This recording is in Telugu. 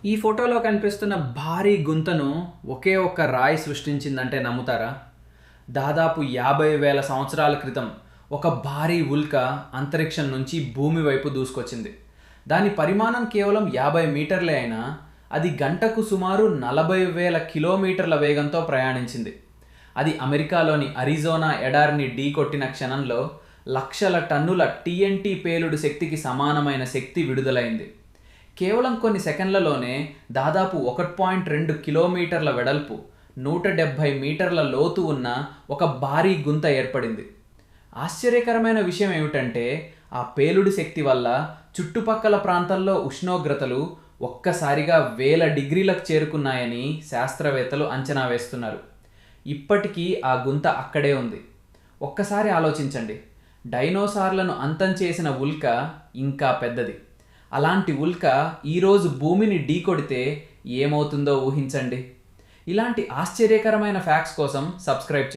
ఈ ఫోటోలో కనిపిస్తున్న భారీ గుంతను ఒకే ఒక్క రాయి సృష్టించిందంటే నమ్ముతారా? దాదాపు 50,000 సంవత్సరాల క్రితం ఒక భారీ ఉల్క అంతరిక్షం నుంచి భూమి వైపు దూసుకొచ్చింది. దాని పరిమాణం కేవలం 50 మీటర్లే అయినా అది గంటకు సుమారు 40,000 కిలోమీటర్ల వేగంతో ప్రయాణించింది. అది అమెరికాలోని అరిజోనా ఎడారిని ఢీకొట్టిన క్షణంలో లక్షల టన్నుల టీఎన్టీ పేలుడు శక్తికి సమానమైన శక్తి విడుదలైంది. కేవలం కొన్ని సెకండ్లలోనే దాదాపు 1.2 కిలోమీటర్ల వెడల్పు, 170 మీటర్ల లోతు ఉన్న ఒక భారీ గుంత ఏర్పడింది. ఆశ్చర్యకరమైన విషయం ఏమిటంటే ఆ పేలుడు శక్తి వల్ల చుట్టుపక్కల ప్రాంతాల్లో ఉష్ణోగ్రతలు ఒక్కసారిగా 1000 డిగ్రీలకు చేరుకున్నాయని శాస్త్రవేత్తలు అంచనా వేస్తున్నారు. ఇప్పటికీ ఆ గుంత అక్కడే ఉంది. ఒక్కసారి ఆలోచించండి, డైనోసార్లను అంతం చేసిన ఉల్క ఇంకా పెద్దది. అలాంటి ఉల్క ఈరోజు భూమిని ఢీకొడితే ఏమవుతుందో ఊహించండి. ఇలాంటి ఆశ్చర్యకరమైన ఫ్యాక్ట్స్ కోసం సబ్స్క్రైబ్ చేయండి.